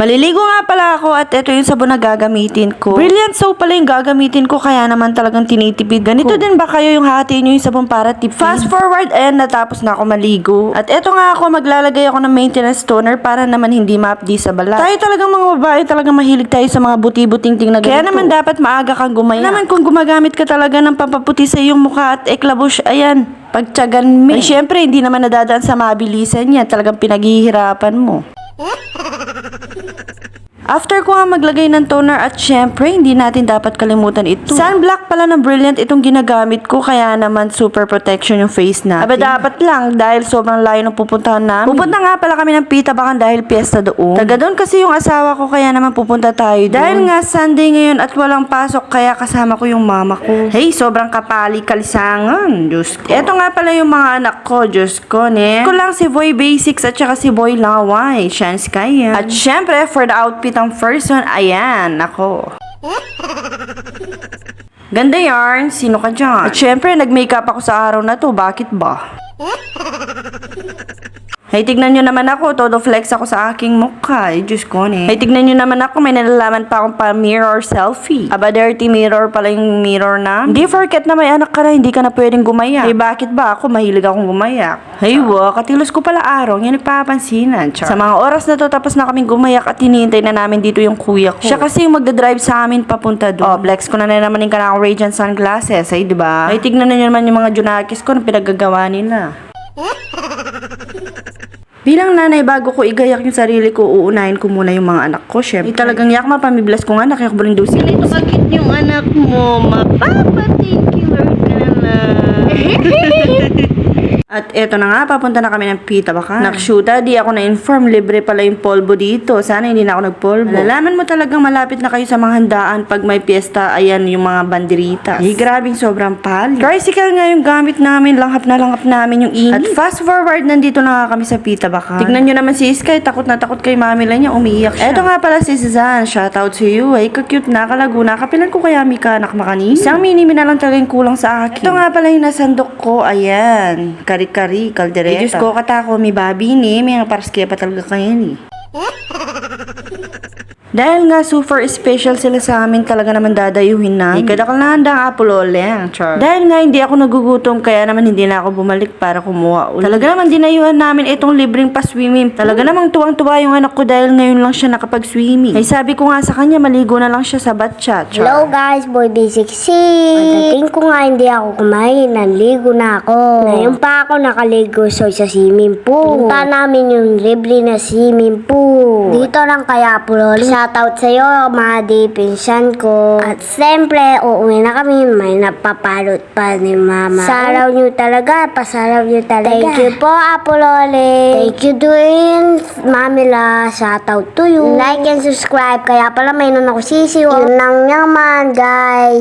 Maliligo nga pala ako at ito yung sabon na gagamitin ko. Brilliant soap pala yung gagamitin ko kaya naman talagang tinitipid. Ganito din ba kayo yung hatiin nyo yung sabon para tipid? Fast forward, ayan natapos na ako maligo. At ito nga ako maglalagay ako ng maintenance toner para naman hindi maapdi sa balat. Tayo talagang mga babae talagang mahilig tayo sa mga buti-buting ting na ganito. Kaya naman dapat maaga kang gumaya. Naman kung gumagamit ka talaga ng pampaputi sa iyong mukha at eklabush, ayan, pagtyagan mo. Ay syempre hindi naman nadadaan sa mabilisan yan. Talagang pinaghihirapan mo. After ko nga maglagay ng toner at syempre, hindi natin dapat kalimutan ito. Sunblock pala ng Brilliant itong ginagamit ko kaya naman super protection yung face natin. Aba dapat lang dahil sobrang layo ng pupuntahan namin. Pupunta nga pala kami ng Pitabakan dahil piyesta doon. Taga doon kasi yung asawa ko kaya naman pupunta tayo doon. Dahil nga Sunday ngayon at walang pasok kaya kasama ko yung mama ko. Hey, sobrang kapali kalisangan. Diyos ko. Eto nga pala yung mga anak ko. Diyos ko, ne. Ko lang si Boy Basics at saka si Boy Laway. Chance kaya. At syempre, for the outfit ng first one, ayan, ako. Ganda yarn, sino ka dyan? At syempre, nag-makeup ako sa araw na to, bakit ba? Hey, tignan nyo naman ako, todo flex ako sa aking mukha. Diyos ko, ne. Hey, tignan nyo naman ako, may nalalaman pa akong pa-mirror selfie. Aba, dirty mirror pala yung mirror na. Hindi forget na may anak ka na, hindi ka na pwedeng gumayak. Hey, bakit ba? Ako, mahilig akong gumayak. Hey, katilos ko pala araw, yan nagpapansinan. Char. Sa mga oras na to, tapos na kaming gumayak at hinihintay na namin dito yung kuya ko. Siya kasi yung magdadrive sa amin papunta doon. Oh, flex ko na naman yung kanakang Radiant sunglasses. Ay, diba? Ay, tignan na nyo naman yung mga junakis ko na pinagagawa nila. Bilang nanay, bago ko igayak yung sarili ko, uunahin ko muna yung mga anak ko, syempre. Talagang yak mapamiblas ko nga, nakiyak buling dosi. Ganito kagit yung anak mo, mapapa-thank you Lord ka na. At eto na nga, papunta na kami ng Pitabakan. Nakshuta, di ako na-inform, libre pala yung polvo dito. Sana hindi na ako nagpolvo. Malalaman mo talagang malapit na kayo sa mga handaan pag may piyesta, ayan yung mga banderitas. Ay, grabing sobrang pali. Tricycle nga yung gamit namin, langhap namin yung init. At fast forward, nandito na nga kami sa Pitabakan. Tignan nyo naman si Sky, takot na takot kay mami lang niya, umiiyak siya. Eto nga pala si Suzanne, shoutout to you. Ay, ka-cute na, kalaguna, kapilan ko kaya Mika anak makanini. Isang mini-mi na lang talagang kulang sa akin. Ito nga pala yung nasandok ko, ayan. Kari-kari, kaldereta. Diyos ko, katako, may babi ni. May paras kaya pa talaga kaya ni. Dahil nga super special sila sa amin, talaga naman dadayuhin na. Kadakal na handang apololeng, char. Dahil nga hindi ako nagugutom, kaya naman hindi na ako bumalik para kumuha ulit. Talaga naman dinayuhan namin itong libreng pa-swimming. Talaga namang tuwang-tuwa yung anak ko dahil ngayon lang siya nakapag-swimming. Ay sabi ko nga sa kanya, maligo na lang siya sa batcha, char. Hello guys, Boy Basic C. Pagdating ko nga hindi ako kumain, nanligo na ako. Ngayon pa ako nakaligo sa swimming pool. Punta namin yung libre na swimming pool. Dito lang kaya Apololeng. Shoutout sa'yo, mga pinsan ko. At siyempre, uuwi na kami. May napapalot pa ni mama. Saraw nyo talaga, pasaraw nyo talaga. Thank you po, Apololeng. Thank you din, Mamila. Shoutout to you. Like and subscribe. Kaya pala may nun ako sisiw. Yun lang naman, guys.